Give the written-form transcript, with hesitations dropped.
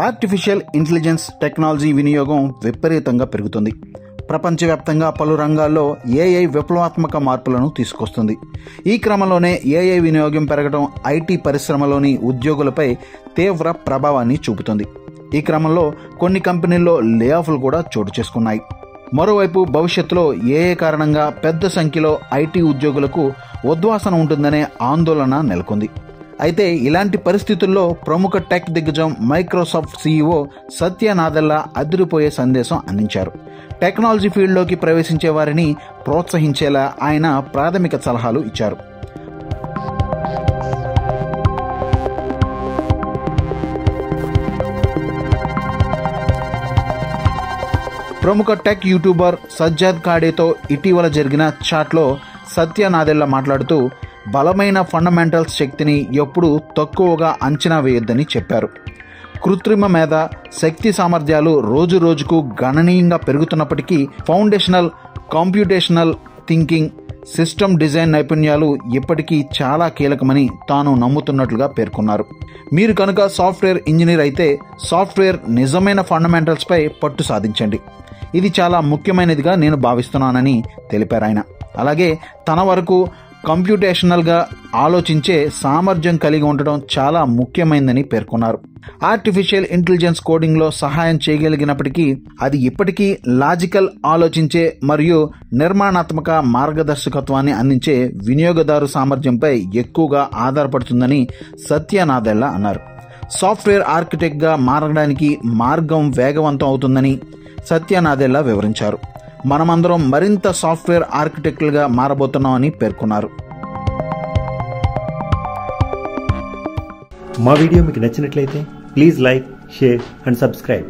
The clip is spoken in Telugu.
ఆర్టిఫిషియల్ ఇంటెలిజెన్స్ టెక్నాలజీ వినియోగం విపరీతంగా పెరుగుతుంది. ప్రపంచవ్యాప్తంగా పలు రంగాల్లో ఏఐ విప్లవాత్మక మార్పులను తీసుకొస్తుంది. ఈ క్రమంలోనే ఏఐ వినియోగం పెరగడం ఐటీ పరిశ్రమలోని ఉద్యోగులపై తీవ్ర ప్రభావాన్ని చూపుతుంది. ఈ క్రమంలో కొన్ని కంపెనీల్లో లే ఆఫ్లు కూడా చోటు చేసుకున్నాయి. మరోవైపు భవిష్యత్తులో ఏఐ కారణంగా పెద్ద సంఖ్యలో ఐటీ ఉద్యోగులకు ఉద్వాసన ఉంటుందనే ఆందోళన నెలకొంది. అయితే ఇలాంటి పరిస్థితుల్లో ప్రముఖ టెక్ దిగ్గజం మైక్రోసాఫ్ట్ సీఈఓ సత్య నాదెల్లా అదిరిపోయే సందేశం అందించారు. టెక్నాలజీ ఫీల్డ్లోకి ప్రవేశించే వారిని ప్రోత్సహించేలా ఆయన ప్రాథమిక సలహాలు ఇచ్చారు. ప్రముఖ టెక్ యూట్యూబర్ సజ్జాద్ ఖాడేతో ఇటీవల జరిగిన చాట్లో సత్య నాదెల్లా మాట్లాడుతూ బలమైన ఫండమెంటల్స్ శక్తిని ఎప్పుడూ తక్కువగా అంచనా వేయొద్దని చెప్పారు. కృత్రిమ మేధ శక్తి సామర్థ్యాలు రోజు రోజుకు గణనీయంగా పెరుగుతున్నప్పటికీ foundational computational thinking, system design నైపుణ్యాలు ఇప్పటికీ చాలా కీలకమని తాను నమ్ముతున్నట్లుగా పేర్కొన్నారు. మీరు కనుక సాఫ్ట్వేర్ ఇంజనీర్ అయితే సాఫ్ట్వేర్ నిజమైన ఫండమెంటల్స్పై పట్టు సాధించండి. ఇది చాలా ముఖ్యమైనదిగా నేను భావిస్తున్నానని తెలిపారు ఆయన. అలాగే తన వరకు కంప్యూటేషనల్గా ఆలోచించే సామర్థ్యం కలిగి ఉండడం చాలా ముఖ్యమైనదని పేర్కొన్నారు. ఆర్టిఫిషియల్ ఇంటెలిజెన్స్ కోడింగ్లో సహాయం చేయగలిగినప్పటికీ అది ఇప్పటికీ లాజికల్ ఆలోచించే మరియు నిర్మాణాత్మక మార్గదర్శకత్వాన్ని అందించే వినియోగదారు సామర్థ్యంపై ఎక్కువగా ఆధారపడుతుందని సత్య నాదెల్లా అన్నారు. సాఫ్ట్వేర్ ఆర్కిటెక్ట్గా మారడానికి మార్గం వేగవంతం అవుతుందని సత్య నాదెల్లా వివరించారు. మనమందరం మరింత సాఫ్ట్వేర్ ఆర్కిటెక్టులుగా మారబోతున్నామని పేర్కొన్నారు. మా వీడియో మీకు నచ్చినట్లయితే please like, share and subscribe.